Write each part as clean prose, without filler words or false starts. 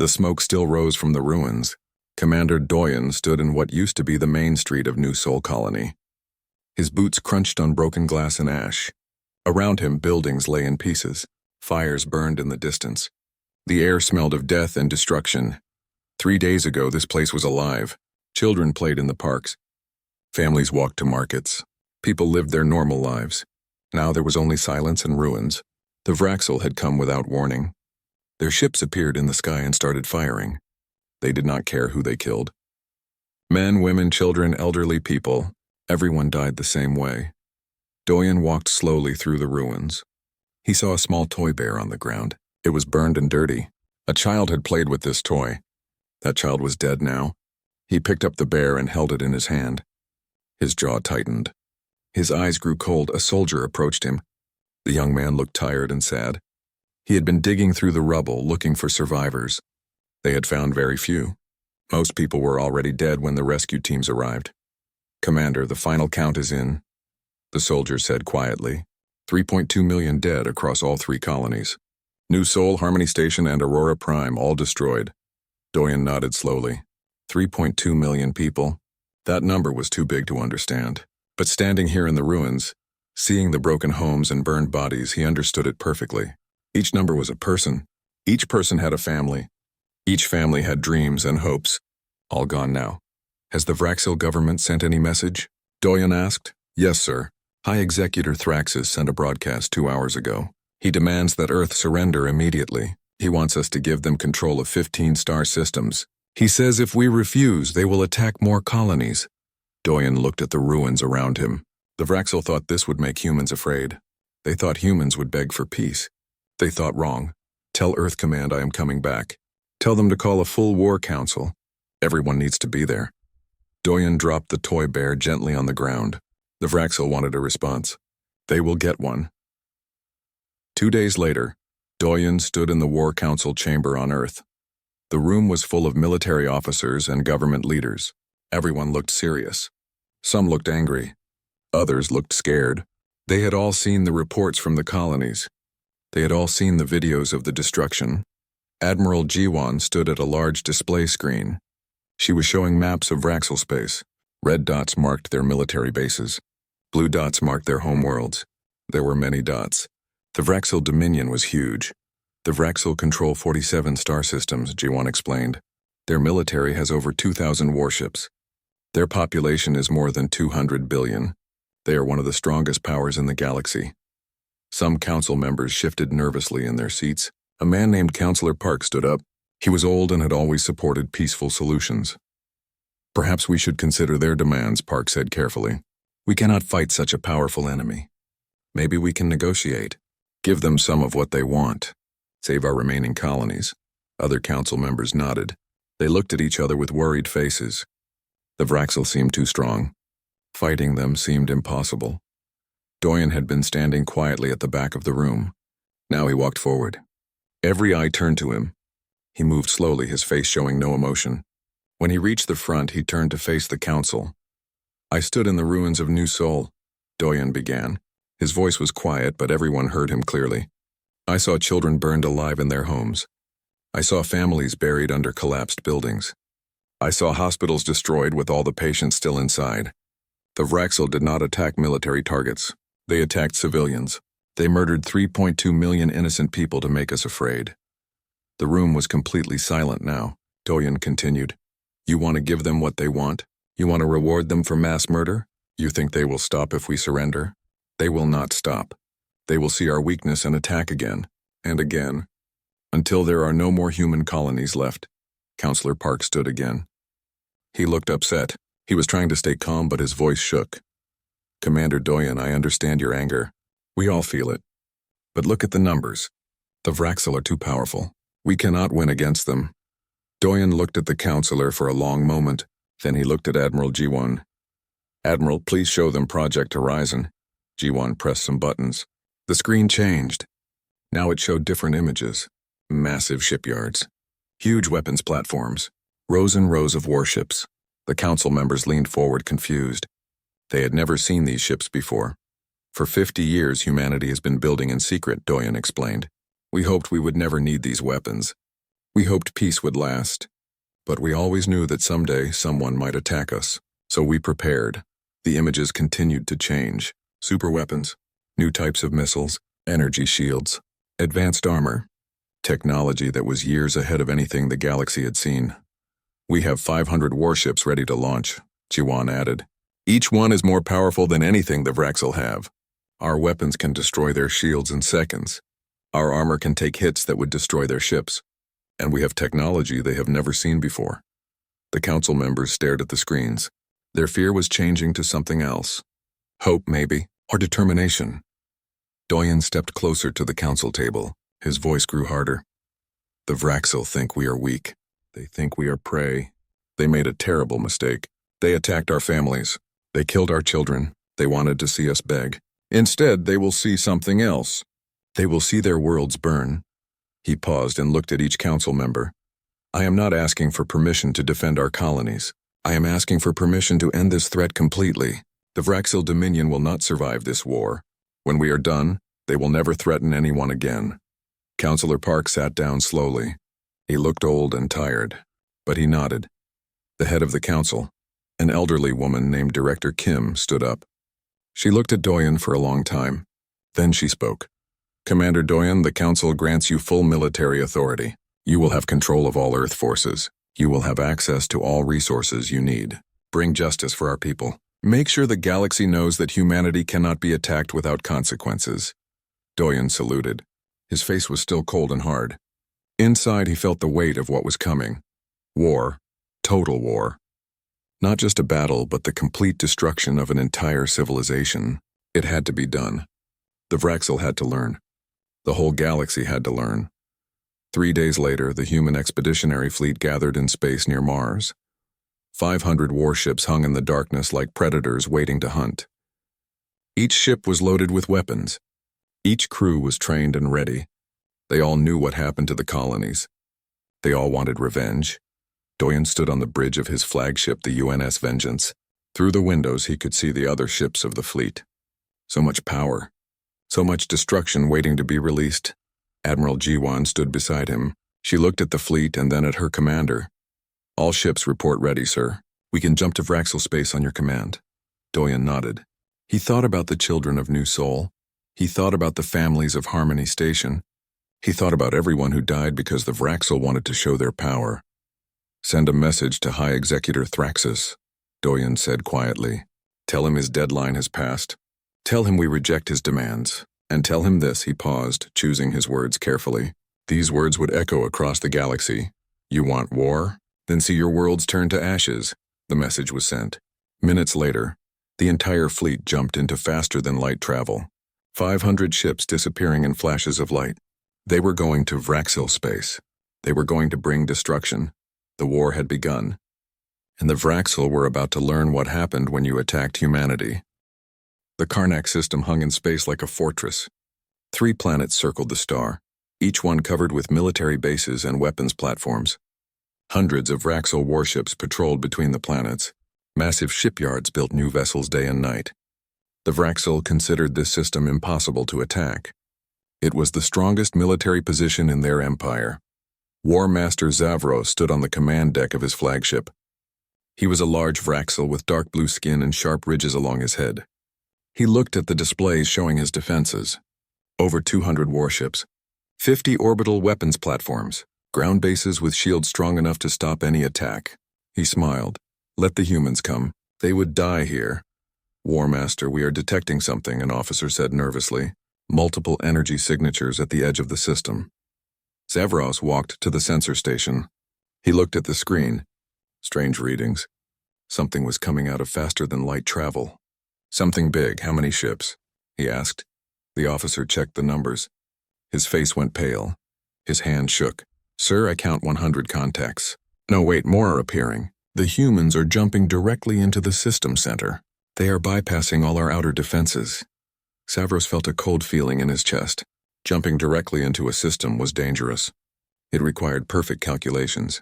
The smoke still rose from the ruins. Commander Doyen stood in what used to be the main street of New Sol Colony. His boots crunched on broken glass and ash. Around him, buildings lay in pieces. Fires burned in the distance. The air smelled of death and destruction. 3 days ago, this place was alive. Children played in the parks. Families walked to markets. People lived their normal lives. Now there was only silence and ruins. The Vraxel had come without warning. Their ships appeared in the sky and started firing. They did not care who they killed. Men, women, children, elderly people, everyone died the same way. Doyen walked slowly through the ruins. He saw a small toy bear on the ground. It was burned and dirty. A child had played with this toy. That child was dead now. He picked up the bear and held it in his hand. His jaw tightened. His eyes grew cold. A soldier approached him. The young man looked tired and sad. He had been digging through the rubble looking for survivors. They had found very few. Most people were already dead when the rescue teams arrived. "Commander, the final count is in," the soldier said quietly. 3.2 million dead across all 3 colonies. New Sol, Harmony Station, and Aurora Prime all destroyed. Doyen nodded slowly. 3.2 million people. That number was too big to understand. But standing here in the ruins, seeing the broken homes and burned bodies, he understood it perfectly. Each number was a person. Each person had a family. Each family had dreams and hopes. All gone now. "Has the Vraxil government sent any message?" Doyen asked. "Yes, sir. High Executor Thraxis sent a broadcast 2 hours ago. He demands that Earth surrender immediately. He wants us to give them control of 15 star systems. He says if we refuse, they will attack more colonies." Doyen looked at the ruins around him. The Vraxil thought this would make humans afraid. They thought humans would beg for peace. They thought wrong. "Tell Earth Command I am coming back. Tell them to call a full war council. Everyone needs to be there." Doyen dropped the toy bear gently on the ground. The Vraxil wanted a response. They will get one. 2 days later, Doyen stood in the War Council chamber on Earth. The room was full of military officers and government leaders. Everyone looked serious. Some looked angry. Others looked scared. They had all seen the reports from the colonies. They had all seen the videos of the destruction. Admiral Jiwan stood at a large display screen. She was showing maps of Vraxil space. Red dots marked their military bases. Blue dots marked their homeworlds. There were many dots. The Vraxil Dominion was huge. The Vraxil control 47 star systems, Jiwan explained. Their military has over 2,000 warships. Their population is more than 200 billion. They are one of the strongest powers in the galaxy. Some council members shifted nervously in their seats. A man named Councillor Park stood up. He was old and had always supported peaceful solutions. "Perhaps we should consider their demands," Park said carefully. "We cannot fight such a powerful enemy. Maybe we can negotiate. Give them some of what they want. Save our remaining colonies." Other council members nodded. They looked at each other with worried faces. The Vraxil seemed too strong. Fighting them seemed impossible. Doyen had been standing quietly at the back of the room. Now he walked forward. Every eye turned to him. He moved slowly, his face showing no emotion. When he reached the front, he turned to face the council. "I stood in the ruins of New Sol," Doyen began. His voice was quiet, but everyone heard him clearly. "I saw children burned alive in their homes. I saw families buried under collapsed buildings. I saw hospitals destroyed with all the patients still inside. The Vraxil did not attack military targets. They attacked civilians. They murdered 3.2 million innocent people to make us afraid." The room was completely silent now. Doyen continued. "You want to give them what they want? You want to reward them for mass murder? You think they will stop if we surrender? They will not stop. They will see our weakness and attack again, and again, until there are no more human colonies left." Councillor Park stood again. He looked upset. He was trying to stay calm, but his voice shook. "Commander Doyen, I understand your anger. We all feel it. But look at the numbers. The Vraxil are too powerful. We cannot win against them." Doyen looked at the councillor for a long moment. Then he looked at Admiral Jiwan. "Admiral, please show them Project Horizon." Jiwan pressed some buttons. The screen changed. Now it showed different images. Massive shipyards. Huge weapons platforms. Rows and rows of warships. The council members leaned forward confused. They had never seen these ships before. "For 50 years, humanity has been building in secret," Doyen explained. "We hoped we would never need these weapons. We hoped peace would last, but we always knew that someday someone might attack us, so we prepared. The images continued to change. Superweapons, new types of missiles, energy shields, advanced armor, technology that was years ahead of anything the galaxy had seen. We have 500 warships ready to launch, Jiwan added. Each one is more powerful than anything the Vrax'll have. Our weapons can destroy their shields in seconds. Our armor can take hits that would destroy their ships. And we have technology they have never seen before. The council members stared at the screens. Their fear was changing to something else. Hope, maybe, or determination. Doyen stepped closer to the council table. His voice grew harder. The Vrax'll think we are weak. They think we are prey. They made a terrible mistake. They attacked our families. They killed our children. They wanted to see us beg. Instead, they will see something else. They will see their worlds burn. He paused and looked at each council member. I am not asking for permission to defend our colonies. I am asking for permission to end this threat completely. The Vrax'll Dominion will not survive this war. When we are done, they will never threaten anyone again. Councillor Park sat down slowly. He looked old and tired, but he nodded. The head of the council, an elderly woman named Director Kim, stood up. She looked at Doyen for a long time. Then she spoke. Commander Doyen, the council grants you full military authority. You will have control of all Earth forces. You will have access to all resources you need. Bring justice for our people. Make sure the galaxy knows that humanity cannot be attacked without consequences. Doyen saluted. His face was still cold and hard. Inside, he felt the weight of what was coming. War. Total war. Not just a battle, but the complete destruction of an entire civilization. It had to be done. The Vrax'll had to learn. The whole galaxy had to learn. 3 days later, the human expeditionary fleet gathered in space near Mars. 500 warships hung in the darkness like predators waiting to hunt. Each ship was loaded with weapons. Each crew was trained and ready. They all knew what happened to the colonies. They all wanted revenge. Doyen stood on the bridge of his flagship, the UNS Vengeance. Through the windows, he could see the other ships of the fleet. So much power. So much destruction waiting to be released. Admiral Jiwan stood beside him. She looked at the fleet and then at her commander. All ships report ready, sir. We can jump to Vrax'll space on your command. Doyen nodded. He thought about the children of New Sol. He thought about the families of Harmony Station. He thought about everyone who died because the Vrax'll wanted to show their power. Send a message to High Executor Thraxus, Doyen said quietly. Tell him his deadline has passed. Tell him we reject his demands. And tell him this, he paused, choosing his words carefully. These words would echo across the galaxy. You want war? Then see your worlds turn to ashes. The message was sent. Minutes later, the entire fleet jumped into faster-than-light travel. 500 ships disappearing in flashes of light. They were going to Vrax'll space. They were going to bring destruction. The war had begun. And the Vrax'll were about to learn what happened when you attacked humanity. The Karnak system hung in space like a fortress. 3 planets circled the star, each one covered with military bases and weapons platforms. Hundreds of Vrax'll warships patrolled between the planets. Massive shipyards built new vessels day and night. The Vrax'll considered this system impossible to attack. It was the strongest military position in their empire. War Master Zavros stood on the command deck of his flagship. He was a large Vrax'll with dark blue skin and sharp ridges along his head. He looked at the displays showing his defenses. Over 200 warships, 50 orbital weapons platforms, ground bases with shields strong enough to stop any attack. He smiled. Let the humans come. They would die here. War Master, we are detecting something, an officer said nervously. Multiple energy signatures at the edge of the system. Zavros walked to the sensor station. He looked at the screen. Strange readings. Something was coming out of faster-than-light travel. Something big. How many ships? He asked. The officer checked the numbers. His face went pale. His hand shook. Sir, I count 100 contacts. No, wait, more are appearing. The humans are jumping directly into the system center. They are bypassing all our outer defenses. Zavros felt a cold feeling in his chest. Jumping directly into a system was dangerous. It required perfect calculations.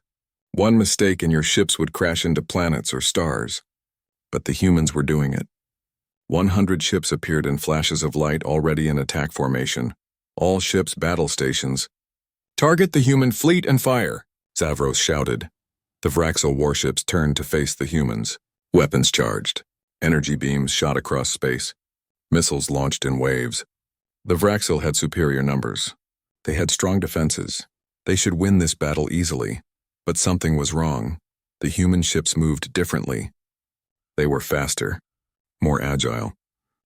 One mistake and your ships would crash into planets or stars. But the humans were doing it. 100 ships appeared in flashes of light already in attack formation. All ships' battle stations. Target the human fleet and fire. Zavros shouted. The Vraxel warships turned to face the humans. Weapons charged. Energy beams shot across space. Missiles launched in waves. The Vraxel had superior numbers. They had strong defenses. They should win this battle easily. But something was wrong. The human ships moved differently. They were faster, more agile.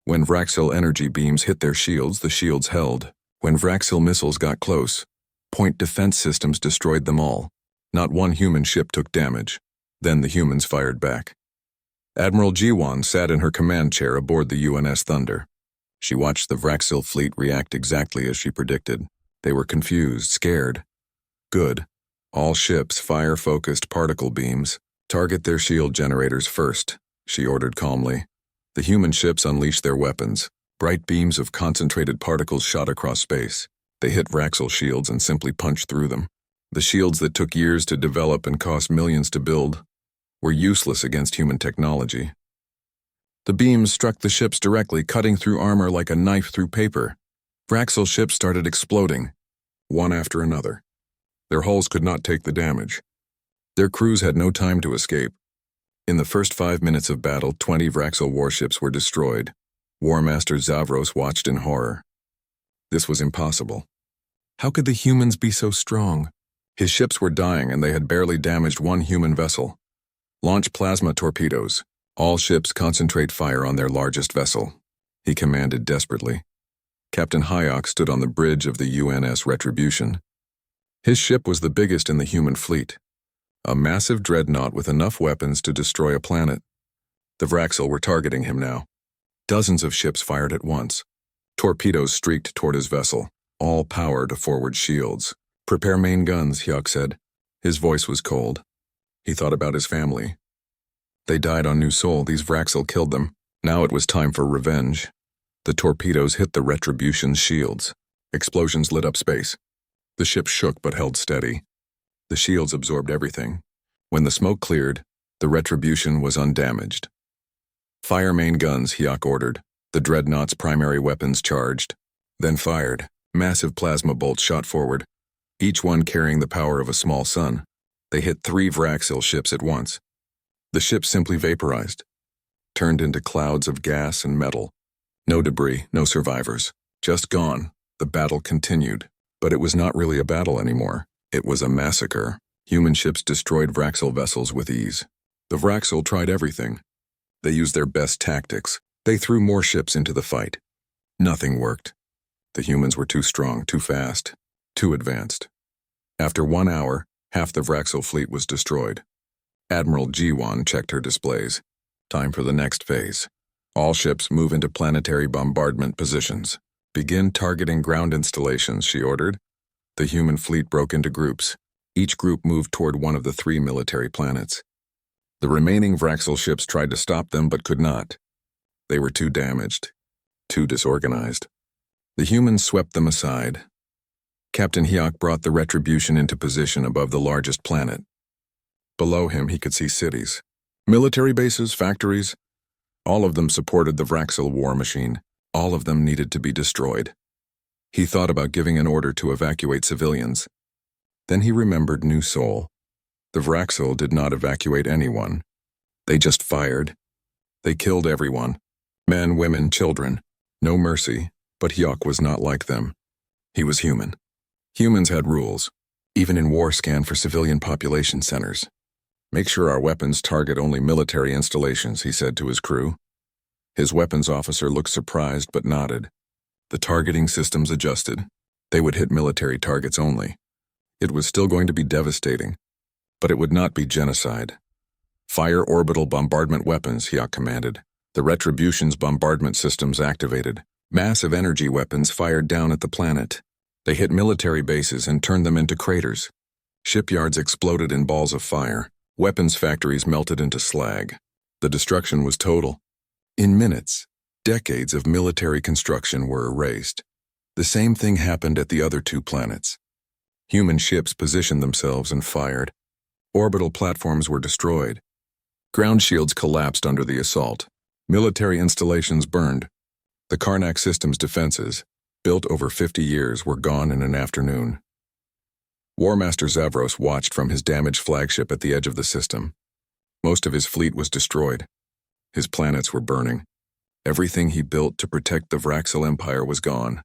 When Vraxel energy beams hit their shields, the shields held. When Vraxel missiles got close, point defense systems destroyed them all. Not one human ship took damage. Then the humans fired back. Admiral Jiwan sat in her command chair aboard the UNS Thunder. She watched the Vraxel fleet react exactly as she predicted. They were confused, scared. Good. All ships fire focused particle beams. Target their shield generators first, she ordered calmly. The human ships unleashed their weapons. Bright beams of concentrated particles shot across space. They hit Vraxel shields and simply punched through them. The shields that took years to develop and cost millions to build were useless against human technology. The beams struck the ships directly, cutting through armor like a knife through paper. Vraxel ships started exploding, one after another. Their hulls could not take the damage. Their crews had no time to escape. In the first 5 minutes of battle, 20 Vraxel warships were destroyed. War Master Zavros watched in horror. This was impossible. How could the humans be so strong? His ships were dying and they had barely damaged one human vessel. Launch plasma torpedoes. All ships concentrate fire on their largest vessel, he commanded desperately. Captain Hayok stood on the bridge of the UNS Retribution. His ship was the biggest in the human fleet. A massive dreadnought with enough weapons to destroy a planet. The Vraxel were targeting him now. Dozens of ships fired at once. Torpedoes streaked toward his vessel, all power to forward shields. Prepare main guns, Hyuk said. His voice was cold. He thought about his family. They died on New Sol. These Vraxel killed them. Now it was time for revenge. The torpedoes hit the Retribution's shields. Explosions lit up space. The ship shook but held steady. The shields absorbed everything. When the smoke cleared, the Retribution was undamaged. Fire main guns, Hyuk ordered. The dreadnought's primary weapons charged. Then fired. Massive plasma bolts shot forward, each one carrying the power of a small sun. They hit 3 Vraxel ships at once. The ships simply vaporized, turned into clouds of gas and metal. No debris, no survivors. Just gone. The battle continued. But it was not really a battle anymore. It was a massacre. Human ships destroyed Vraxel vessels with ease. The Vraxel tried everything. They used their best tactics. They threw more ships into the fight. Nothing worked. The humans were too strong, too fast, too advanced. After 1 hour, half the Vraxel fleet was destroyed. Admiral Jiwan checked her displays. Time for the next phase. All ships move into planetary bombardment positions. Begin targeting ground installations, she ordered. The human fleet broke into groups. Each group moved toward one of the 3 military planets. The remaining Vraxel ships tried to stop them but could not. They were too damaged, too disorganized. The humans swept them aside. Captain Hyuk brought the Retribution into position above the largest planet. Below him he could see cities, military bases, factories. All of them supported the Vraxel war machine. All of them needed to be destroyed. He thought about giving an order to evacuate civilians. Then he remembered New Sol. The Vraxel did not evacuate anyone. They just fired. They killed everyone. Men, women, children. No mercy, but Hyuk was not like them. He was human. Humans had rules, even in war scan for civilian population centers. Make sure our weapons target only military installations, he said to his crew. His weapons officer looked surprised but nodded. The targeting systems adjusted. They would hit military targets only. It was still going to be devastating, but it would not be genocide. Fire orbital bombardment weapons, Hyuk commanded. The Retribution's bombardment systems activated. Massive energy weapons fired down at the planet. They hit military bases and turned them into craters. Shipyards exploded in balls of fire. Weapons factories melted into slag. The destruction was total. In minutes, decades of military construction were erased. The same thing happened at the other 2 planets. Human ships positioned themselves and fired. Orbital platforms were destroyed. Ground shields collapsed under the assault. Military installations burned. The Karnak system's defenses, built over 50 years, were gone in an afternoon. War Master Zavros watched from his damaged flagship at the edge of the system. Most of his fleet was destroyed. His planets were burning. Everything he built to protect the Vraxel Empire was gone.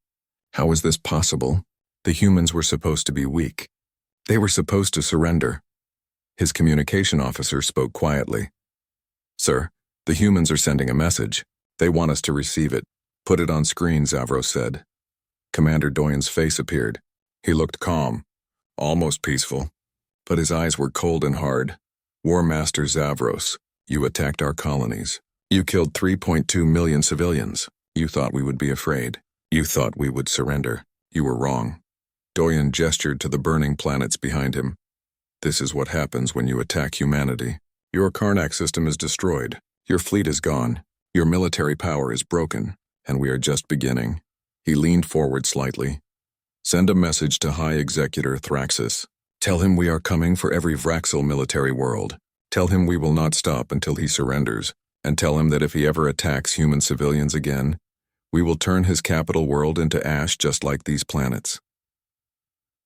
How was this possible? The humans were supposed to be weak. They were supposed to surrender. His communication officer spoke quietly. "Sir, the humans are sending a message. They want us to receive it. Put it on screen," Zavros said. Commander Doyen's face appeared. He looked calm, almost peaceful, but his eyes were cold and hard. "War Master Zavros, you attacked our colonies. You killed 3.2 million civilians. You thought we would be afraid. You thought we would surrender. You were wrong." Doyen gestured to the burning planets behind him. "This is what happens when you attack humanity. Your Karnak system is destroyed. Your fleet is gone. Your military power is broken, and we are just beginning." He leaned forward slightly. "Send a message to High Executor Thraxus. Tell him we are coming for every Vraxel military world. Tell him we will not stop until he surrenders, and tell him that if he ever attacks human civilians again, we will turn his capital world into ash just like these planets."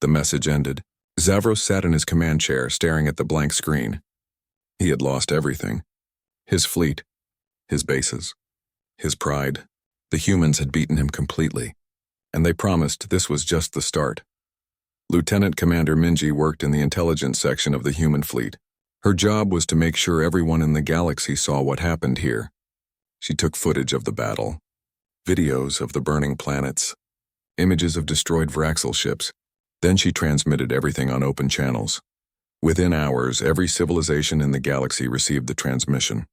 The message ended. Zavros sat in his command chair, staring at the blank screen. He had lost everything. His fleet, his bases, his pride. The humans had beaten him completely, and they promised this was just the start. Lieutenant Commander Minji worked in the intelligence section of the human fleet. Her job was to make sure everyone in the galaxy saw what happened here. She took footage of the battle, videos of the burning planets, images of destroyed Vraxel ships. Then she transmitted everything on open channels. Within hours, every civilization in the galaxy received the transmission.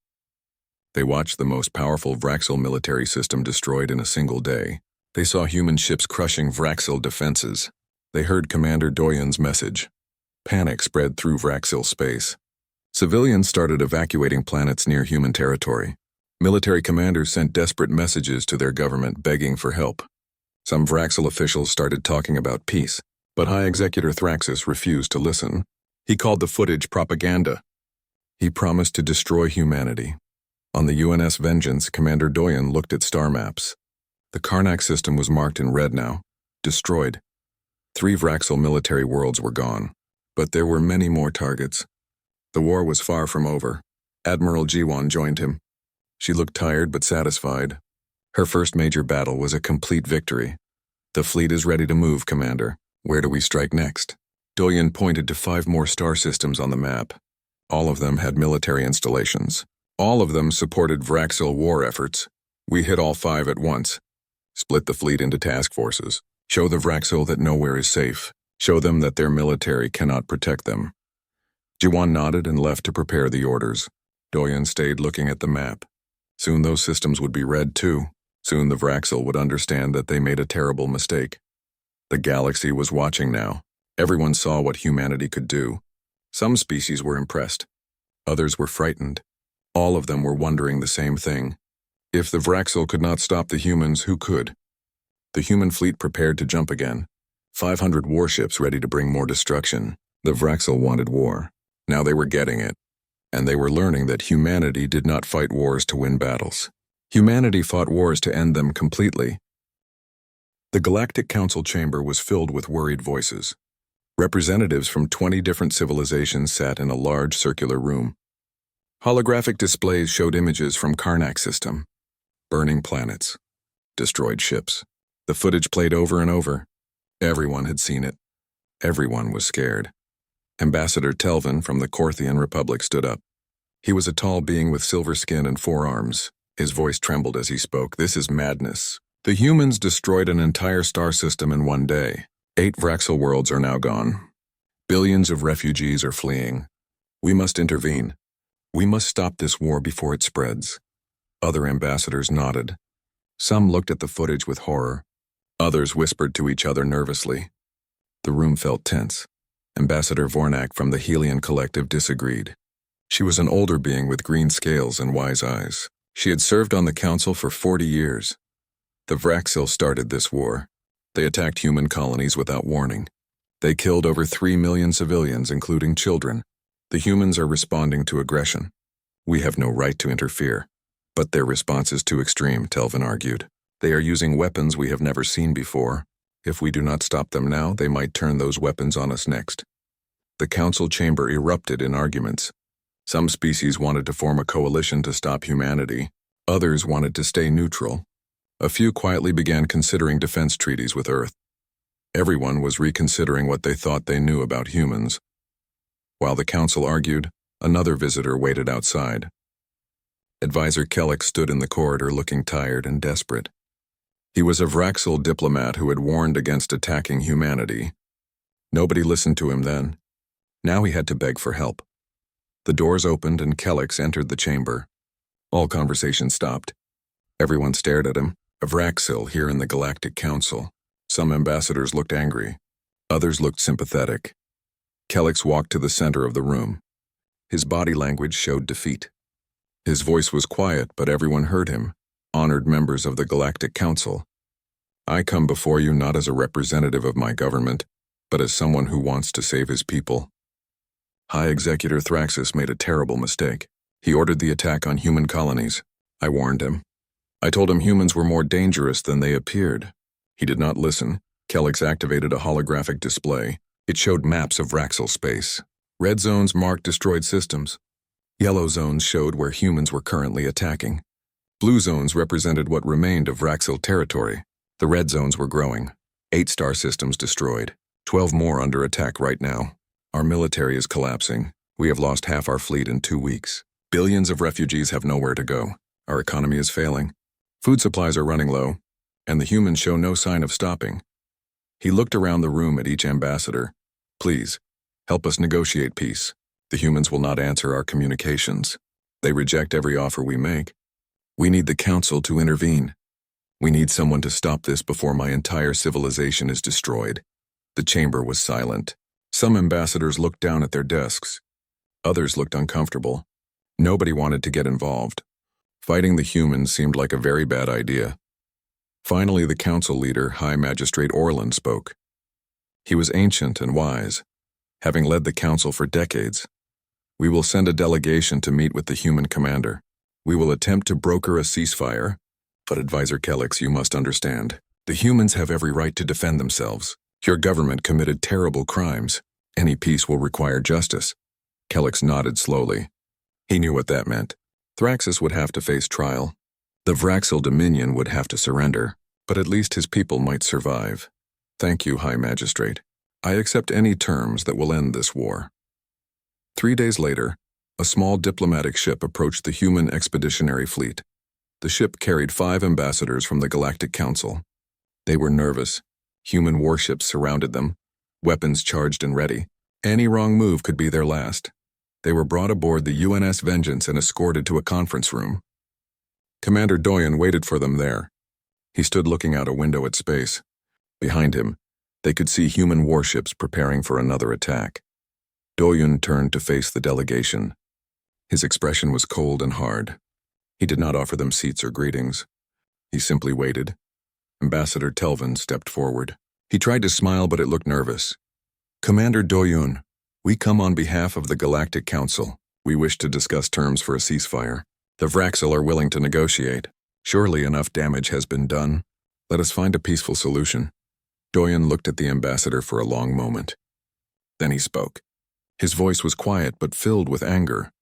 They watched the most powerful Vraxel military system destroyed in a single day. They saw human ships crushing Vraxel defenses. They heard Commander Doyen's message. Panic spread through Vraxel space. Civilians started evacuating planets near human territory. Military commanders sent desperate messages to their government begging for help. Some Vraxel officials started talking about peace, but High Executor Thraxus refused to listen. He called the footage propaganda. He promised to destroy humanity. On the UNS Vengeance, Commander Doyen looked at star maps. The Karnak system was marked in red now, destroyed. 3 Vraxel military worlds were gone, but there were many more targets. The war was far from over. Admiral Jiwon joined him. She looked tired but satisfied. Her first major battle was a complete victory. "The fleet is ready to move, Commander. Where do we strike next?" Doyen pointed to 5 more star systems on the map. All of them had military installations. All of them supported Vraxel war efforts. "We hit all 5 at once. Split the fleet into task forces. Show the Vraxel that nowhere is safe. Show them that their military cannot protect them." Jiwon nodded and left to prepare the orders. Doyen stayed looking at the map. Soon those systems would be red too. Soon the Vraxel would understand that they made a terrible mistake. The galaxy was watching now. Everyone saw what humanity could do. Some species were impressed. Others were frightened. All of them were wondering the same thing. If the Vraxel could not stop the humans, who could? The human fleet prepared to jump again. 500 warships ready to bring more destruction. The Vraxel wanted war. Now they were getting it. And they were learning that humanity did not fight wars to win battles. Humanity fought wars to end them completely. The Galactic Council chamber was filled with worried voices. Representatives from 20 different civilizations sat in a large circular room. Holographic displays showed images from Karnak system. Burning planets. Destroyed ships. The footage played over and over. Everyone had seen it. Everyone was scared. Ambassador Telvin from the Korthian Republic stood up. He was a tall being with silver skin and 4 arms. His voice trembled as he spoke. "This is madness. The humans destroyed an entire star system in one day. 8 Vraxel worlds are now gone. Billions of refugees are fleeing. We must intervene. We must stop this war before it spreads." Other ambassadors nodded. Some looked at the footage with horror. Others whispered to each other nervously. The room felt tense. Ambassador Vornak from the Helian Collective disagreed. She was an older being with green scales and wise eyes. She had served on the council for 40 years. The Vraxel started this war. They attacked human colonies without warning. They killed over 3 million civilians, including children. The humans are responding to aggression. We have no right to interfere. But their response is too extreme, Telvin argued. They are using weapons we have never seen before. If we do not stop them now, they might turn those weapons on us next. The council chamber erupted in arguments. Some species wanted to form a coalition to stop humanity. Others wanted to stay neutral. A few quietly began considering defense treaties with Earth. Everyone was reconsidering what they thought they knew about humans. While the council argued, another visitor waited outside. Advisor Kellic stood in the corridor looking tired and desperate. He was a Vraxil diplomat who had warned against attacking humanity. Nobody listened to him then. Now he had to beg for help. The doors opened and Kellic entered the chamber. All conversation stopped. Everyone stared at him. A Vraxil here in the Galactic Council. Some ambassadors looked angry. Others looked sympathetic. Kellic walked to the center of the room. His body language showed defeat. His voice was quiet, but everyone heard him. Honored members of the Galactic Council. I come before you not as a representative of my government, but as someone who wants to save his people. High Executor Thraxus made a terrible mistake. He ordered the attack on human colonies. I warned him. I told him humans were more dangerous than they appeared. He did not listen. Kellic activated a holographic display. It showed maps of Vraxil space. Red zones marked destroyed systems. Yellow zones showed where humans were currently attacking. Blue zones represented what remained of Vraxil territory. The red zones were growing. 8 star systems destroyed. 12 more under attack right now. Our military is collapsing. We have lost half our fleet in 2 weeks. Billions of refugees have nowhere to go. Our economy is failing. Food supplies are running low, and the humans show no sign of stopping. He looked around the room at each ambassador. Please, help us negotiate peace. The humans will not answer our communications. They reject every offer we make. We need the council to intervene. We need someone to stop this before my entire civilization is destroyed. The chamber was silent. Some ambassadors looked down at their desks. Others looked uncomfortable. Nobody wanted to get involved. Fighting the humans seemed like a very bad idea. Finally, the council leader, High Magistrate Orland, spoke. He was ancient and wise, having led the council for decades. We will send a delegation to meet with the human commander. We will attempt to broker a ceasefire, but Advisor Kellic, you must understand, the humans have every right to defend themselves. Your government committed terrible crimes. Any peace will require justice. Kellic nodded slowly. He knew what that meant. Thraxus would have to face trial. The Vraxil Dominion would have to surrender, but at least his people might survive. Thank you, High Magistrate. I accept any terms that will end this war. 3 days later, a small diplomatic ship approached the human expeditionary fleet. The ship carried 5 ambassadors from the Galactic Council. They were nervous. Human warships surrounded them, weapons charged and ready. Any wrong move could be their last. They were brought aboard the UNS Vengeance and escorted to a conference room. Commander Doyen waited for them there. He stood looking out a window at space. Behind him, they could see human warships preparing for another attack. Doyen turned to face the delegation. His expression was cold and hard. He did not offer them seats or greetings. He simply waited. Ambassador Telvin stepped forward. He tried to smile, but it looked nervous. Commander Doyen, we come on behalf of the Galactic Council. We wish to discuss terms for a ceasefire. The Vraxil are willing to negotiate. Surely enough damage has been done. Let us find a peaceful solution. Doyen looked at the ambassador for a long moment. Then he spoke. His voice was quiet but filled with anger.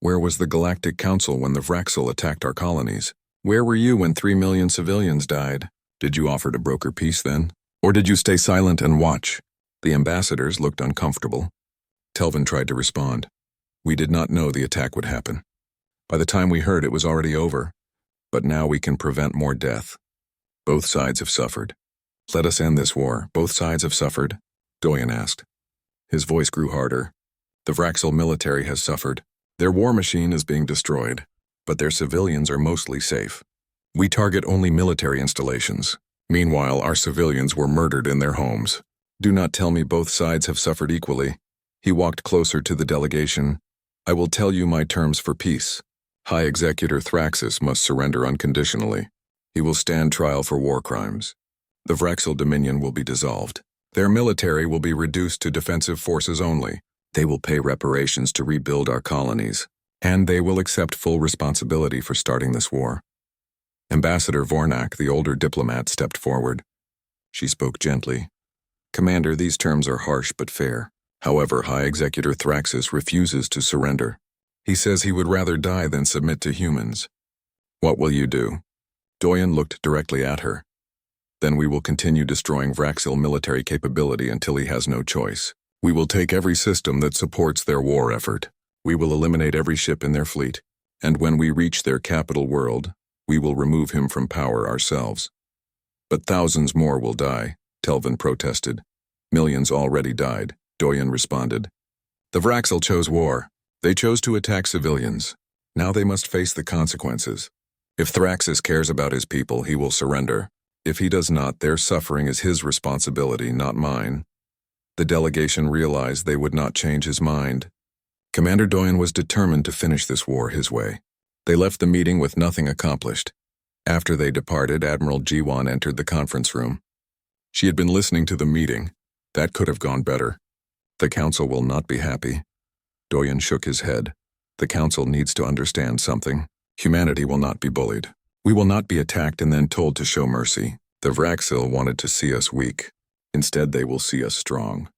Where was the Galactic Council when the Vraxil attacked our colonies? Where were you when 3 million civilians died? Did you offer to broker peace then? Or did you stay silent and watch? The ambassadors looked uncomfortable. Telvin tried to respond. We did not know the attack would happen. By the time we heard, it was already over. But now we can prevent more death. Both sides have suffered. Let us end this war. Both sides have suffered, Doyen asked. His voice grew harder. The Vraxil military has suffered. Their war machine is being destroyed, but their civilians are mostly safe. We target only military installations. Meanwhile, our civilians were murdered in their homes. Do not tell me both sides have suffered equally. He walked closer to the delegation. I will tell you my terms for peace. High Executor Thraxus must surrender unconditionally. He will stand trial for war crimes. The Vraxil Dominion will be dissolved. Their military will be reduced to defensive forces only. They will pay reparations to rebuild our colonies, and they will accept full responsibility for starting this war. Ambassador Vornak, the older diplomat, stepped forward. She spoke gently. Commander, these terms are harsh but fair. However, High Executor Thraxus refuses to surrender. He says he would rather die than submit to humans. What will you do? Doyen looked directly at her. Then we will continue destroying Vraxil military capability until he has no choice. We will take every system that supports their war effort. We will eliminate every ship in their fleet. And when we reach their capital world, we will remove him from power ourselves. But thousands more will die, Telvin protested. Millions already died, Doyen responded. The Vraxil chose war. They chose to attack civilians. Now they must face the consequences. If Thraxus cares about his people, he will surrender. If he does not, their suffering is his responsibility, not mine. The delegation realized they would not change his mind. Commander Doyen was determined to finish this war his way. They left the meeting with nothing accomplished. After they departed, Admiral Jiwan entered the conference room. She had been listening to the meeting. That could have gone better. The council will not be happy. Doyen shook his head. The council needs to understand something. Humanity will not be bullied. We will not be attacked and then told to show mercy. The Vraxil wanted to see us weak. Instead, they will see us strong.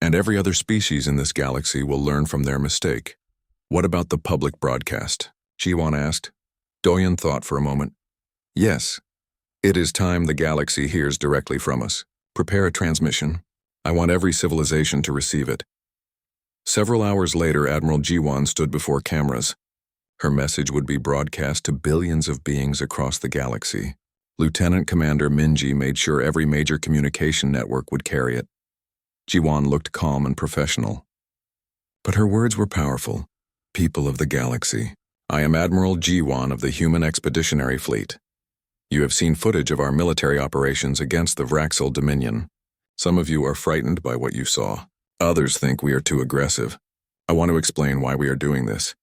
And every other species in this galaxy will learn from their mistake. What about the public broadcast? Jiwan asked. Doyen thought for a moment. Yes. It is time the galaxy hears directly from us. Prepare a transmission. I want every civilization to receive it. Several hours later, Admiral Jiwan stood before cameras. Her message would be broadcast to billions of beings across the galaxy. Lieutenant Commander Minji made sure every major communication network would carry it. Jiwan looked calm and professional. But her words were powerful. People of the galaxy, I am Admiral Jiwan of the Human Expeditionary Fleet. You have seen footage of our military operations against the Vraxil Dominion. Some of you are frightened by what you saw. Others think we are too aggressive. I want to explain why we are doing this.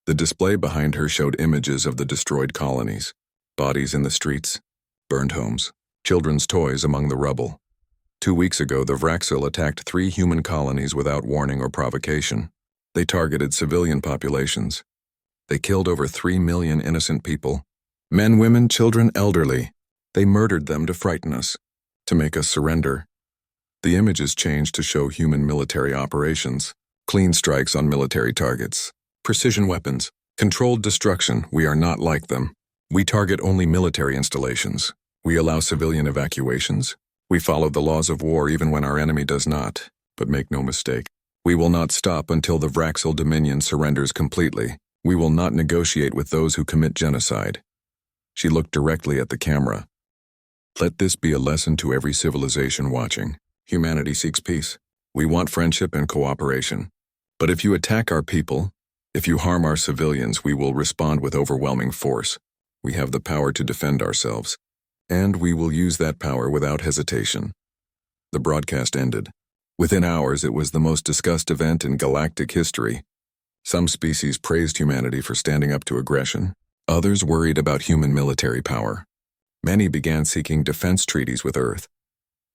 The display behind her showed images of the destroyed colonies, bodies in the streets, burned homes, children's toys among the rubble. 2 weeks ago, the Vraxil attacked 3 human colonies without warning or provocation. They targeted civilian populations. They killed over 3 million innocent people. Men, women, children, elderly. They murdered them to frighten us, to make us surrender. The images changed to show human military operations, clean strikes on military targets, precision weapons, controlled destruction. We are not like them. We target only military installations. We allow civilian evacuations. We follow the laws of war even when our enemy does not. But make no mistake, we will not stop until the Vraxil Dominion surrenders completely. We will not negotiate with those who commit genocide. She looked directly at the camera. Let this be a lesson to every civilization watching. Humanity seeks peace. We want friendship and cooperation. But if you attack our people, if you harm our civilians, we will respond with overwhelming force. We have the power to defend ourselves. And we will use that power without hesitation. The broadcast ended. Within hours, it was the most discussed event in galactic history. Some species praised humanity for standing up to aggression. Others worried about human military power. Many began seeking defense treaties with Earth.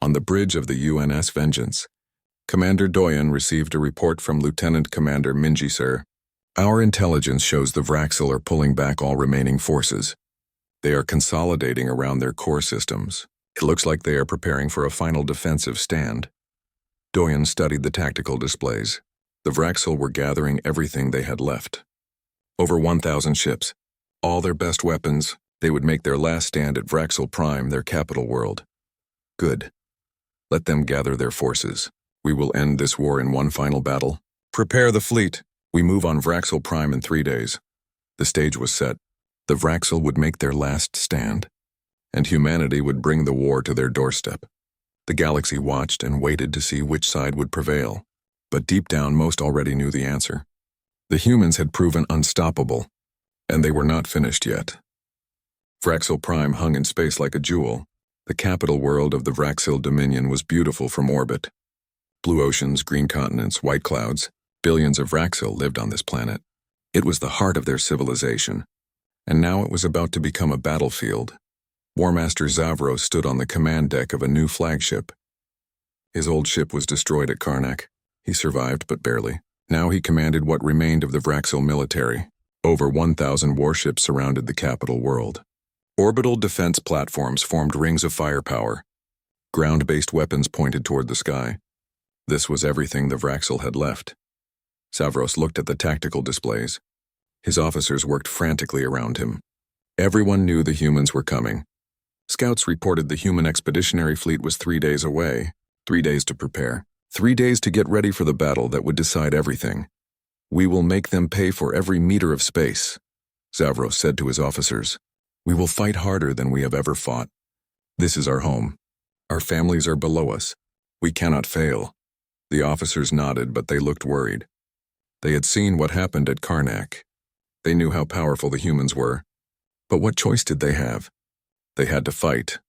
On the bridge of the UNS Vengeance, Commander Doyen received a report from Lieutenant Commander Minji, sir. Our intelligence shows the Vraxil are pulling back all remaining forces. They are consolidating around their core systems. It looks like they are preparing for a final defensive stand. Doyen studied the tactical displays. The Vraxil were gathering everything they had left. Over 1,000 ships. All their best weapons. They would make their last stand at Vraxil Prime, their capital world. Good. Let them gather their forces. We will end this war in one final battle. Prepare the fleet. We move on Vraxil Prime in 3 days. The stage was set. The Vraxil would make their last stand, and humanity would bring the war to their doorstep. The galaxy watched and waited to see which side would prevail, but deep down most already knew the answer. The humans had proven unstoppable, and they were not finished yet. Vraxil Prime hung in space like a jewel. The capital world of the Vraxil Dominion was beautiful from orbit. Blue oceans, green continents, white clouds. Billions of Vraxil lived on this planet. It was the heart of their civilization, and now it was about to become a battlefield. War Master Zavro stood on the command deck of a new flagship. His old ship was destroyed at Karnak. He survived, but barely. Now he commanded what remained of the Vraxil military. Over 1,000 warships surrounded the capital world. Orbital defense platforms formed rings of firepower. Ground-based weapons pointed toward the sky. This was everything the Vraxel had left. Savros looked at the tactical displays. His officers worked frantically around him. Everyone knew the humans were coming. Scouts reported the human expeditionary fleet was 3 days away, 3 days to prepare, 3 days to get ready for the battle that would decide everything. "We will make them pay for every meter of space," Zavros said to his officers. "We will fight harder than we have ever fought. This is our home. Our families are below us. We cannot fail." The officers nodded, but they looked worried. They had seen what happened at Karnak. They knew how powerful the humans were. But what choice did they have? They had to fight.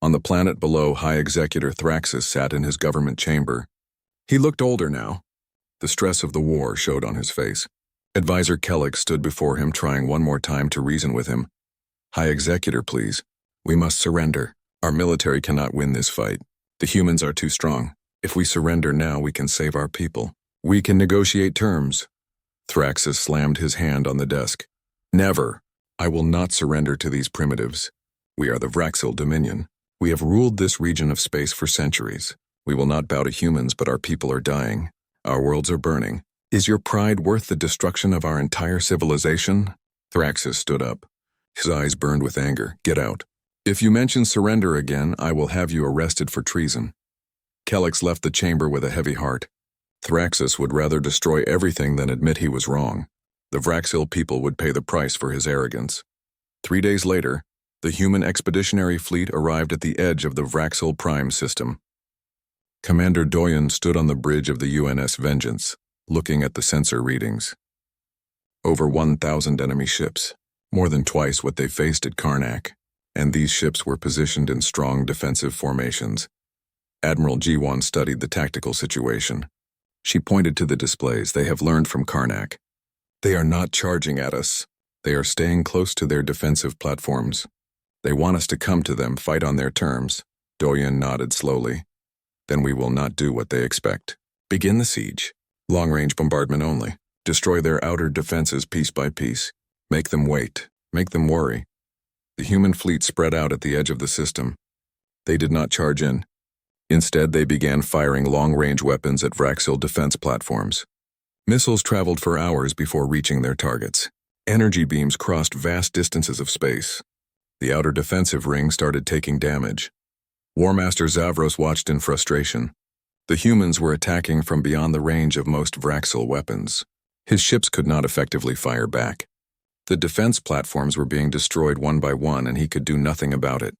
On the planet below, High Executor Thraxus sat in his government chamber. He looked older now. The stress of the war showed on his face. Advisor Kellic stood before him, trying one more time to reason with him. "High Executor, please. We must surrender. Our military cannot win this fight. The humans are too strong. If we surrender now, we can save our people. We can negotiate terms." Thraxus slammed his hand on the desk. "Never. I will not surrender to these primitives. We are the Vraxil Dominion. We have ruled this region of space for centuries. We will not bow to humans, but our people are dying. Our worlds are burning. Is your pride worth the destruction of our entire civilization?" Thraxus stood up. His eyes burned with anger. "Get out. If you mention surrender again, I will have you arrested for treason." Kellic left the chamber with a heavy heart. Thraxus would rather destroy everything than admit he was wrong. The Vraxil people would pay the price for his arrogance. 3 days later, the human expeditionary fleet arrived at the edge of the Vraxil Prime system. Commander Doyen stood on the bridge of the UNS Vengeance, looking at the sensor readings. Over 1,000 enemy ships, more than twice what they faced at Karnak, and these ships were positioned in strong defensive formations. Admiral Jiwan studied the tactical situation. She pointed to the displays. "They have learned from Karnak. They are not charging at us. They are staying close to their defensive platforms. They want us to come to them, fight on their terms." Doyen nodded slowly. "Then we will not do what they expect. Begin the siege. Long-range bombardment only. Destroy their outer defenses piece by piece. Make them wait. Make them worry." The human fleet spread out at the edge of the system. They did not charge in. Instead, they began firing long-range weapons at Vraxil defense platforms. Missiles traveled for hours before reaching their targets. Energy beams crossed vast distances of space. The outer defensive ring started taking damage. War Master Zavros watched in frustration. The humans were attacking from beyond the range of most Vraxil weapons. His ships could not effectively fire back. The defense platforms were being destroyed one by one, and he could do nothing about it.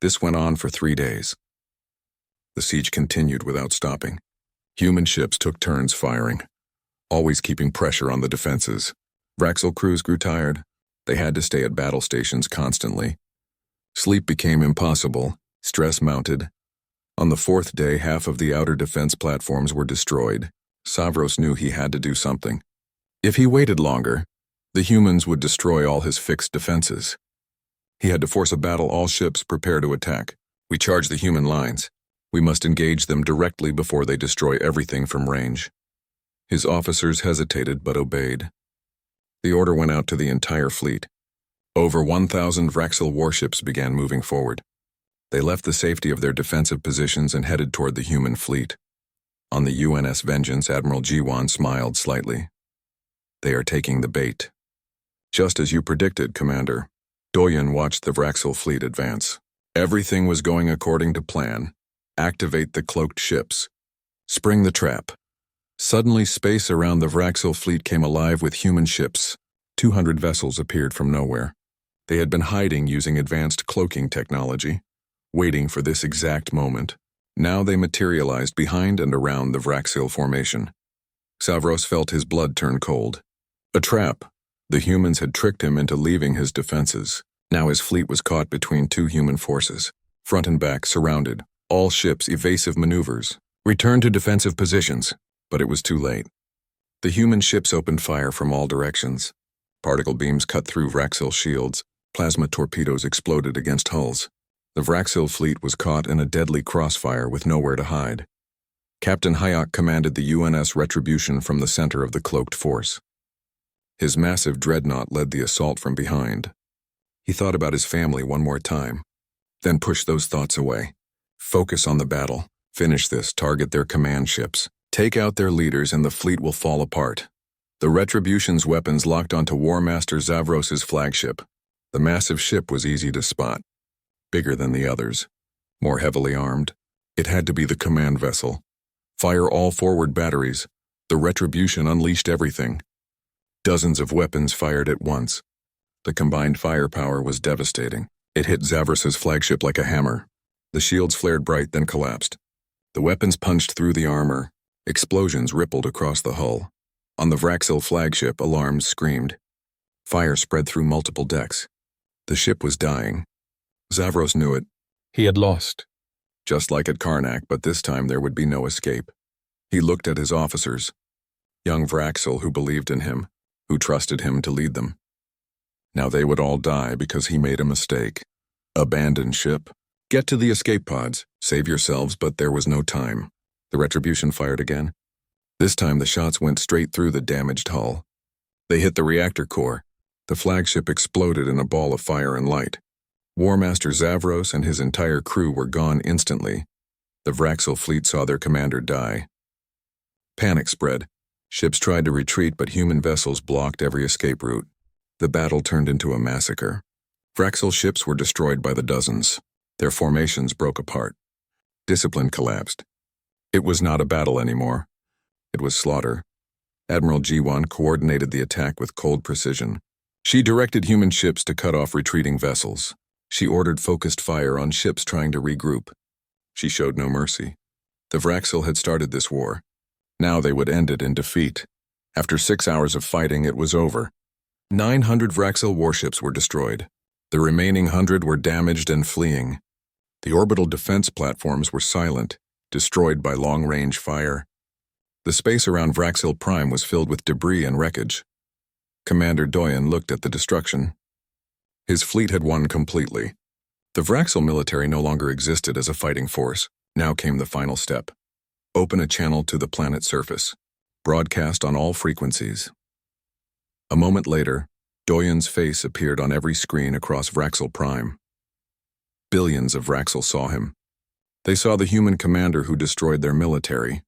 This went on for 3 days. The siege continued without stopping. Human ships took turns firing, always keeping pressure on the defenses. Vraxil crews grew tired. They had to stay at battle stations constantly. Sleep became impossible. Stress mounted. On the 4th day, half of the outer defense platforms were destroyed. Savros knew he had to do something. If he waited longer, the humans would destroy all his fixed defenses. He had to force a battle. "All ships, prepare to attack. We charge the human lines. We must engage them directly before they destroy everything from range." His officers hesitated but obeyed. The order went out to the entire fleet. Over 1,000 Vraxil warships began moving forward. They left the safety of their defensive positions and headed toward the human fleet. On the UNS Vengeance, Admiral Jiwan smiled slightly. "They are taking the bait." "Just as you predicted, Commander." Doyen watched the Vraxil fleet advance. Everything was going according to plan. Activate the cloaked ships. Spring the trap. Suddenly, space around the Vraxil fleet came alive with human ships. 200 vessels appeared from nowhere. They had been hiding using advanced cloaking technology, waiting for this exact moment. Now they materialized behind and around the Vraxil formation. Savros felt his blood turn cold. A trap. The humans had tricked him into leaving his defenses. Now his fleet was caught between 2 human forces, front and back, surrounded. All ships, evasive maneuvers. Return to defensive positions. But it was too late. The human ships opened fire from all directions. Particle beams cut through Vraxil shields. Plasma torpedoes exploded against hulls. The Vraxil fleet was caught in a deadly crossfire with nowhere to hide. Captain Hayek commanded the UNS Retribution from the center of the cloaked force. His massive dreadnought led the assault from behind. He thought about his family one more time, then pushed those thoughts away. Focus on the battle. Finish this. Target their command ships. Take out their leaders and the fleet will fall apart. The Retribution's weapons locked onto War Master Zavros's flagship. The massive ship was easy to spot. Bigger than the others. More heavily armed. It had to be the command vessel. Fire all forward batteries. The Retribution unleashed everything. Dozens of weapons fired at once. The combined firepower was devastating. It hit Zavros's flagship like a hammer. The shields flared bright, then collapsed. The weapons punched through the armor. Explosions rippled across the hull. On the Vraxil flagship, alarms screamed. Fire spread through multiple decks. The ship was dying. Zavros knew it. He had lost. Just like at Karnak, but this time there would be no escape. He looked at his officers. Young Vraxil who believed in him, who trusted him to lead them. Now they would all die because he made a mistake. Abandon ship. Get to the escape pods. Save yourselves, but there was no time. The Retribution fired again. This time the shots went straight through the damaged hull. They hit the reactor core. The flagship exploded in a ball of fire and light. War Master Zavros and his entire crew were gone instantly. The Vraxil fleet saw their commander die. Panic spread. Ships tried to retreat, but human vessels blocked every escape route. The battle turned into a massacre. Vraxil ships were destroyed by the dozens. Their formations broke apart. Discipline collapsed. It was not a battle anymore. It was slaughter. Admiral G1 coordinated the attack with cold precision. She directed human ships to cut off retreating vessels. She ordered focused fire on ships trying to regroup. She showed no mercy. The Vraxil had started this war. Now they would end it in defeat. After 6 hours of fighting, it was over. 900 Vraxil warships were destroyed. The remaining 100 were damaged and fleeing. The orbital defense platforms were silent, destroyed by long-range fire. The space around Vraxil Prime was filled with debris and wreckage. Commander Doyen looked at the destruction. His fleet had won completely. The Vraxil military no longer existed as a fighting force. Now came the final step. Open a channel to the planet's surface. Broadcast on all frequencies. A moment later, Doyen's face appeared on every screen across Vraxil Prime. Billions of Vraxil saw him. They saw the human commander who destroyed their military,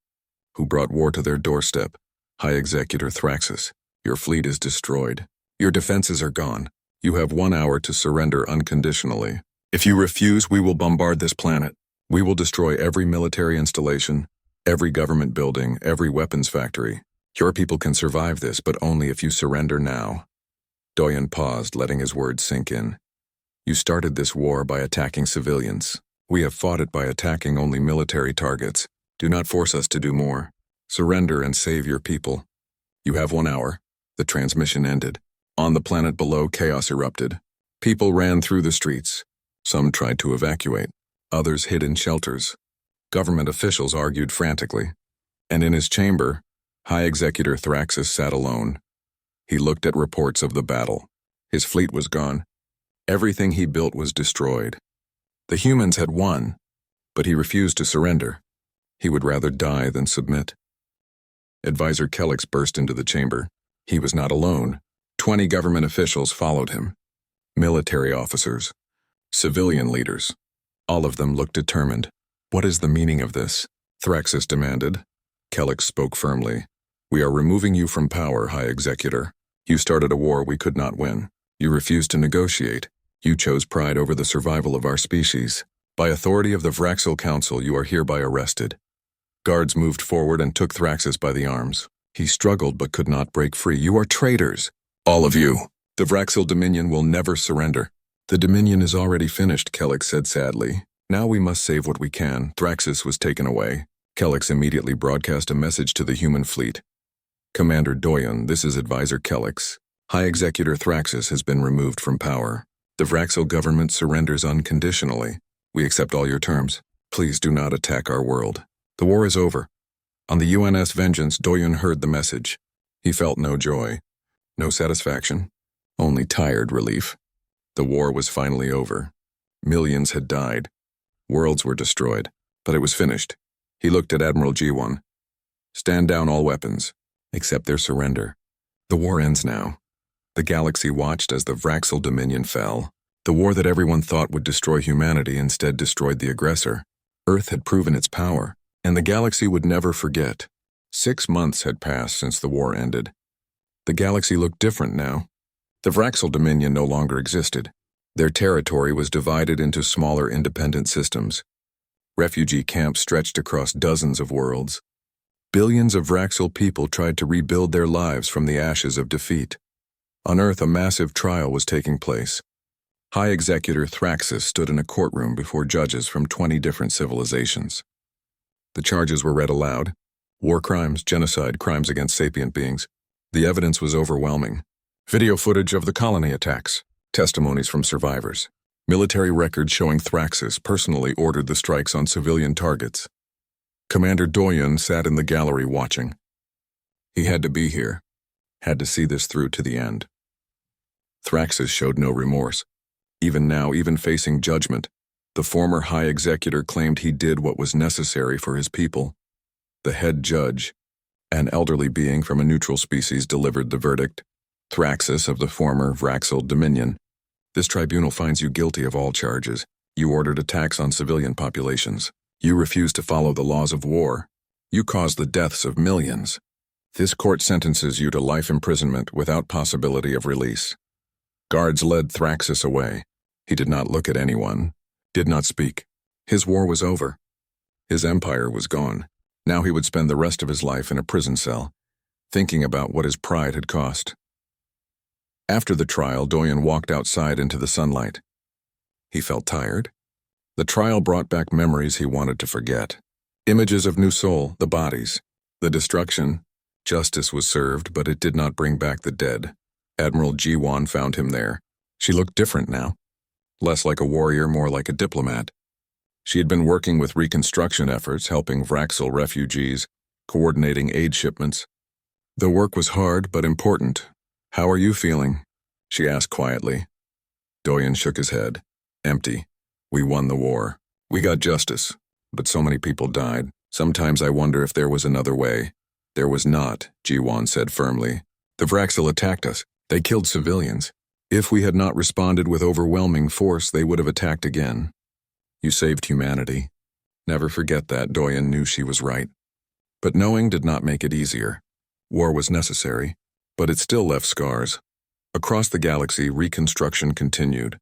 who brought war to their doorstep. High Executor Thraxis, your fleet is destroyed. Your defenses are gone. You have 1 hour to surrender unconditionally. If you refuse, we will bombard this planet. We will destroy every military installation, every government building, every weapons factory. Your people can survive this, but only if you surrender now. Doyen paused, letting his words sink in. You started this war by attacking civilians. We have fought it by attacking only military targets. Do not force us to do more. Surrender and save your people. You have 1 hour. The transmission ended. On the planet below, chaos erupted. People ran through the streets. Some tried to evacuate. Others hid in shelters. Government officials argued frantically. And in his chamber, High Executor Thraxis sat alone. He looked at reports of the battle. His fleet was gone. Everything he built was destroyed. The humans had won, but he refused to surrender. He would rather die than submit. Advisor Kellix burst into the chamber. He was not alone. 20 government officials followed him. Military officers. Civilian leaders. All of them looked determined. What is the meaning of this? Thraxis demanded. Kellix spoke firmly. We are removing you from power, High Executor. You started a war we could not win. You refused to negotiate. You chose pride over the survival of our species. By authority of the Vraxil Council, you are hereby arrested. Guards moved forward and took Thraxis by the arms. He struggled but could not break free. You are traitors. All of you. The Vraxil Dominion will never surrender. The Dominion is already finished, Kellix said sadly. Now we must save what we can. Thraxis was taken away. Kellix immediately broadcast a message to the human fleet. Commander Doyen, this is Advisor Kellix. High Executor Thraxis has been removed from power. The Vraxil government surrenders unconditionally. We accept all your terms. Please do not attack our world. The war is over. On the UNS Vengeance, Doyen heard the message. He felt no joy, no satisfaction, only tired relief. The war was finally over. Millions had died. Worlds were destroyed, but it was finished. He looked at Admiral G1. Stand down all weapons, accept their surrender. The war ends now. The galaxy watched as the Vraxil Dominion fell. The war that everyone thought would destroy humanity instead destroyed the aggressor. Earth had proven its power, and the galaxy would never forget. 6 months had passed since the war ended. The galaxy looked different now. The Vraxel Dominion no longer existed. Their territory was divided into smaller independent systems. Refugee camps stretched across dozens of worlds. Billions of Vraxel people tried to rebuild their lives from the ashes of defeat. On Earth, a massive trial was taking place. High Executor Thraxus stood in a courtroom before judges from 20 different civilizations. The charges were read aloud: war crimes, genocide, crimes against sapient beings. The evidence was overwhelming. Video footage of the colony attacks, testimonies from survivors, military records showing Thraxus personally ordered the strikes on civilian targets. Commander Doyen sat in the gallery watching. He had to be here, had to see this through to the end. Thraxus showed no remorse. Even now, even facing judgment, the former High Executor claimed he did what was necessary for his people. The head judge, an elderly being from a neutral species, delivered the verdict. Thraxus of the former Vraxel Dominion. This tribunal finds you guilty of all charges. You ordered attacks on civilian populations. You refused to follow the laws of war. You caused the deaths of millions. This court sentences you to life imprisonment without possibility of release. Guards led Thraxus away. He did not look at anyone, did not speak. His war was over. His empire was gone. Now he would spend the rest of his life in a prison cell, thinking about what his pride had cost. After the trial, Doyen walked outside into the sunlight. He felt tired. The trial brought back memories he wanted to forget. Images of New Sol, the bodies, the destruction. Justice was served, but it did not bring back the dead. Admiral Jiwan found him there. She looked different now. Less like a warrior, more like a diplomat. She had been working with reconstruction efforts, helping Vraxel refugees, coordinating aid shipments. The work was hard but important. "How are you feeling?" she asked quietly. Doyen shook his head. "Empty. We won the war. We got justice. But so many people died. Sometimes I wonder if there was another way." "There was not," Jiwan said firmly. "The Vraxel attacked us. They killed civilians. If we had not responded with overwhelming force, they would have attacked again. You saved humanity." Never forget that. Doyen knew she was right. But knowing did not make it easier. War was necessary, but it still left scars. Across the galaxy, reconstruction continued.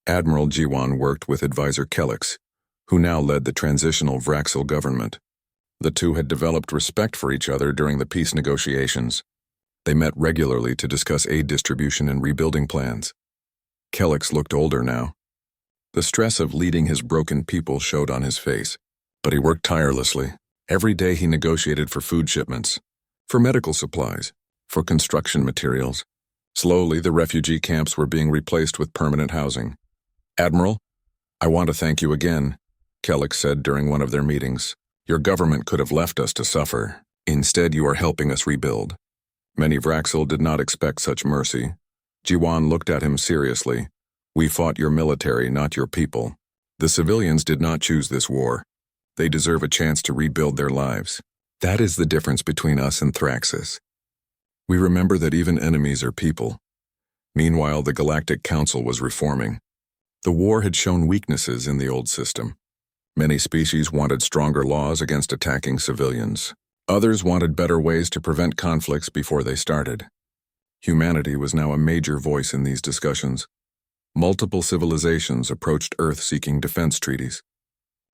Admiral Jiwan worked with advisor Kelix, who now led the transitional Vraxel government. The two had developed respect for each other during the peace negotiations. They met regularly to discuss aid distribution and rebuilding plans. Kelix looked older now. The stress of leading his broken people showed on his face, but he worked tirelessly. Every day he negotiated for food shipments, for medical supplies, for construction materials. Slowly, the refugee camps were being replaced with permanent housing. "Admiral, I want to thank you again," Kelix said during one of their meetings. "Your government could have left us to suffer. Instead, you are helping us rebuild." Many Vraxel did not expect such mercy. Jiwan looked at him seriously. "We fought your military, not your people. The civilians did not choose this war. They deserve a chance to rebuild their lives. That is the difference between us and Thraxus. We remember that even enemies are people." Meanwhile, the Galactic Council was reforming. The war had shown weaknesses in the old system. Many species wanted stronger laws against attacking civilians. Others wanted better ways to prevent conflicts before they started. Humanity was now a major voice in these discussions. Multiple civilizations approached Earth seeking defense treaties.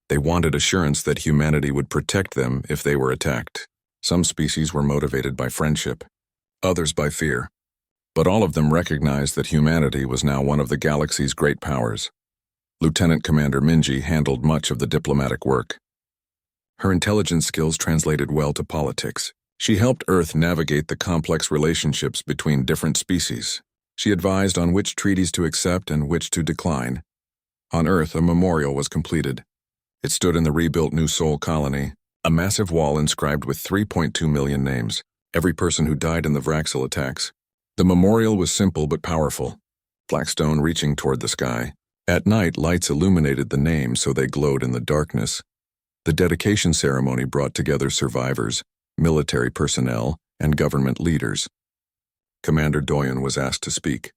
They wanted assurance that humanity would protect them if they were attacked. Some species were motivated by friendship, others by fear. But all of them recognized that humanity was now one of the galaxy's great powers. Lieutenant Commander Minji handled much of the diplomatic work. Her intelligence skills translated well to politics. She helped Earth navigate the complex relationships between different species. She advised on which treaties to accept and which to decline. On Earth, a memorial was completed. It stood in the rebuilt New Sol colony, a massive wall inscribed with 3.2 million names, every person who died in the Vraxel attacks. The memorial was simple but powerful, black stone reaching toward the sky. At night, lights illuminated the names so they glowed in the darkness. The dedication ceremony brought together survivors, military personnel, and government leaders. Commander Doyen was asked to speak.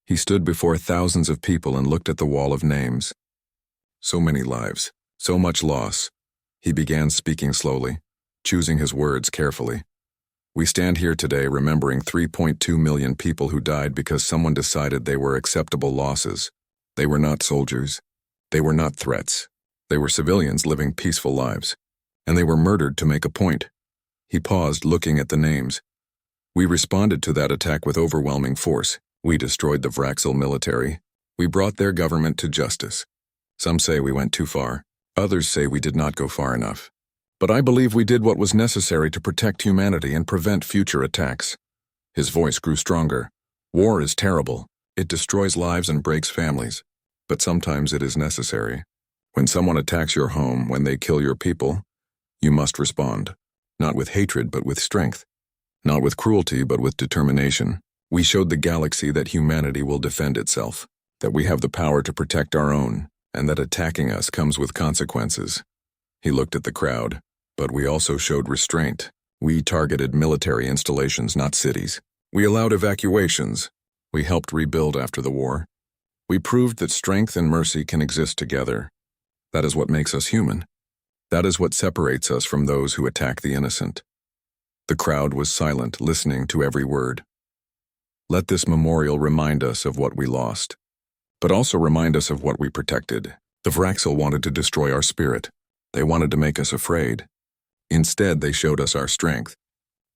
He stood before thousands of people and looked at the wall of names. So many lives, So much loss. He began speaking slowly, choosing his words carefully. We stand here today remembering 3.2 million people who died because someone decided they were acceptable losses. They were not soldiers. They were not threats. They were civilians living peaceful lives. And they were murdered to make a point. He paused, looking at the names. We responded to that attack with overwhelming force. We destroyed the Vraxil military. We brought their government to justice. Some say we went too far. Others say we did not go far enough. But I believe we did what was necessary to protect humanity and prevent future attacks. His voice grew stronger. War is terrible. It destroys lives and breaks families. But sometimes it is necessary. When someone attacks your home, when they kill your people, you must respond. Not with hatred, but with strength. Not with cruelty, but with determination. We showed the galaxy that humanity will defend itself, that we have the power to protect our own, and that attacking us comes with consequences. He looked at the crowd, but we also showed restraint. We targeted military installations, not cities. We allowed evacuations. We helped rebuild after the war. We proved that strength and mercy can exist together. That is what makes us human. That is what separates us from those who attack the innocent. The crowd was silent, listening to every word. Let this memorial remind us of what we lost, but also remind us of what we protected. The Vraxil wanted to destroy our spirit. They wanted to make us afraid. Instead, they showed us our strength.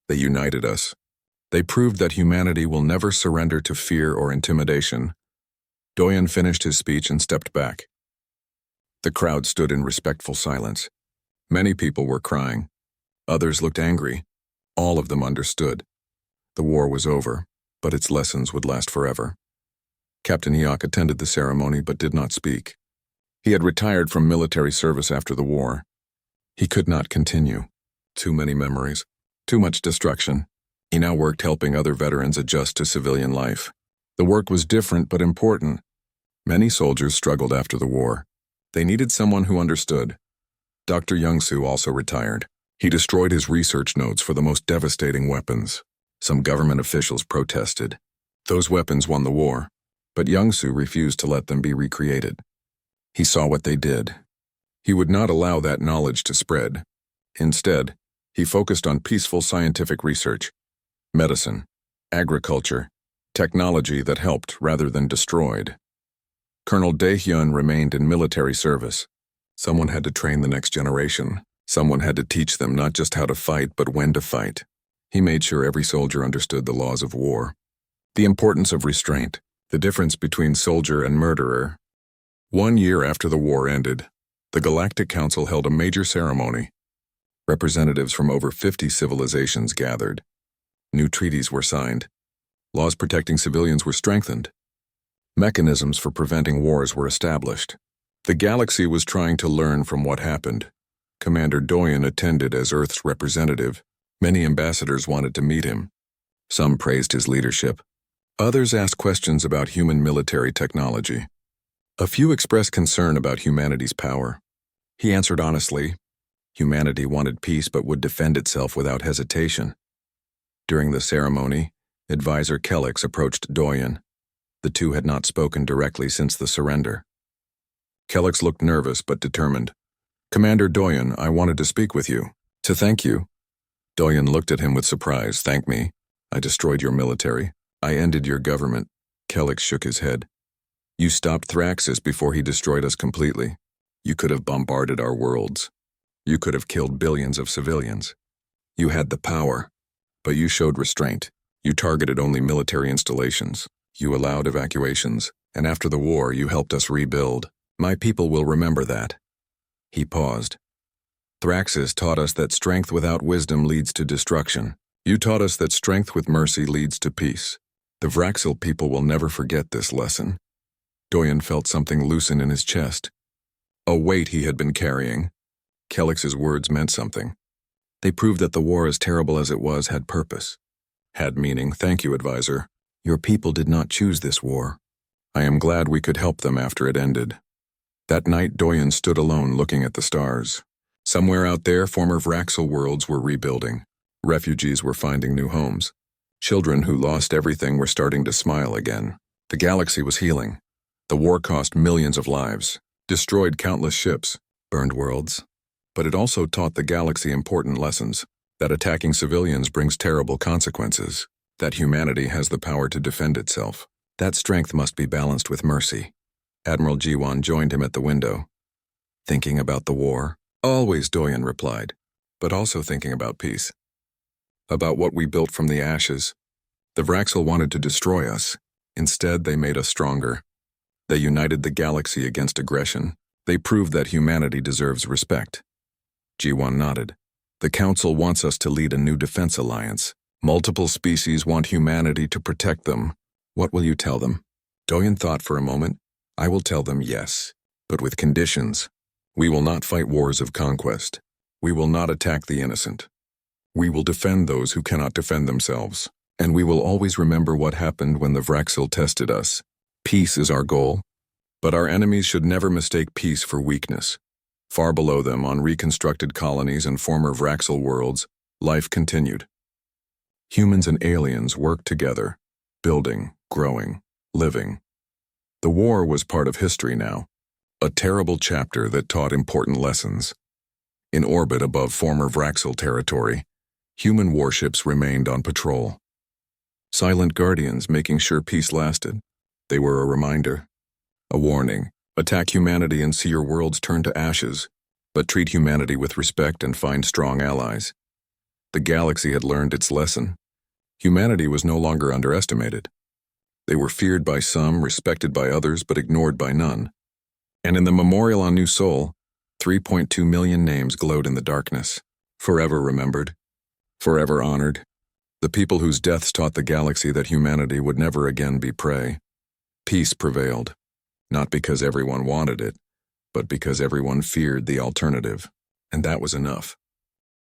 They united us. They proved that humanity will never surrender to fear or intimidation. Doyen finished his speech and stepped back. The crowd stood in respectful silence. Many people were crying. Others looked angry. All of them understood. The war was over, but its lessons would last forever. Captain Eok attended the ceremony but did not speak. He had retired from military service after the war. He could not continue. Too many memories. Too much destruction. He now worked helping other veterans adjust to civilian life. The work was different but important. Many soldiers struggled after the war. They needed someone who understood. Dr. Young-Soo also retired. He destroyed his research notes for the most devastating weapons. Some government officials protested. Those weapons won the war, but Young-Soo refused to let them be recreated. He saw what they did. He would not allow that knowledge to spread. Instead, he focused on peaceful scientific research, medicine, agriculture, technology that helped rather than destroyed. Colonel Dae-hyun remained in military service. Someone had to train the next generation. Someone had to teach them not just how to fight, but when to fight. He made sure every soldier understood the laws of war, the importance of restraint, the difference between soldier and murderer. 1 year after the war ended, the Galactic Council held a major ceremony. Representatives from over 50 civilizations gathered. New treaties were signed. Laws protecting civilians were strengthened. Mechanisms for preventing wars were established. The galaxy was trying to learn from what happened. Commander Doyen attended as Earth's representative. Many ambassadors wanted to meet him. Some praised his leadership. Others asked questions about human military technology. A few expressed concern about humanity's power. He answered honestly. Humanity wanted peace but would defend itself without hesitation. During the ceremony, Advisor Kellex approached Doyen. The two had not spoken directly since the surrender. Kellex looked nervous but determined. "Commander Doyen, I wanted to speak with you. To thank you." Doyen looked at him with surprise. "Thank me? I destroyed your military. I ended your government." Kellex shook his head. "You stopped Thraxis before he destroyed us completely. You could have bombarded our worlds. You could have killed billions of civilians. You had the power, but you showed restraint. You targeted only military installations. You allowed evacuations, and after the war you helped us rebuild. My people will remember that." He paused. "Thraxis taught us that strength without wisdom leads to destruction. You taught us that strength with mercy leads to peace. The Vraxil people will never forget this lesson." Doyen felt something loosen in his chest. A weight he had been carrying. Kellex's words meant something. They proved that the war, as terrible as it was, had purpose. Had meaning. "Thank you, Advisor. Your people did not choose this war. I am glad we could help them after it ended." That night, Doyen stood alone looking at the stars. Somewhere out there, former Vraxil worlds were rebuilding. Refugees were finding new homes. Children who lost everything were starting to smile again. The galaxy was healing. The war cost millions of lives, destroyed countless ships, burned worlds. But it also taught the galaxy important lessons, that attacking civilians brings terrible consequences, that humanity has the power to defend itself. That strength must be balanced with mercy. Admiral Jiwan joined him at the window. Thinking about the war? Always, Doyen replied, but also thinking about peace. About what we built from the ashes. The Vraxel wanted to destroy us. Instead, they made us stronger. They united the galaxy against aggression. They proved that humanity deserves respect. Jiwan nodded. The Council wants us to lead a new defense alliance. Multiple species want humanity to protect them. What will you tell them? Doyen thought for a moment. I will tell them yes, but with conditions. We will not fight wars of conquest. We will not attack the innocent. We will defend those who cannot defend themselves. And we will always remember what happened when the Vraxel tested us. Peace is our goal. But our enemies should never mistake peace for weakness. Far below them, on reconstructed colonies and former Vraxel worlds, life continued. Humans and aliens worked together, building, growing, living. The war was part of history now, a terrible chapter that taught important lessons. In orbit above former Vraxel territory, human warships remained on patrol. Silent guardians making sure peace lasted. They were a reminder. A warning. Attack humanity and see your worlds turn to ashes, but treat humanity with respect and find strong allies. The galaxy had learned its lesson. Humanity was no longer underestimated. They were feared by some, respected by others, but ignored by none. And in the memorial on New Sol, 3.2 million names glowed in the darkness. Forever remembered. Forever honored. The people whose deaths taught the galaxy that humanity would never again be prey. Peace prevailed. Not because everyone wanted it, but because everyone feared the alternative. And that was enough.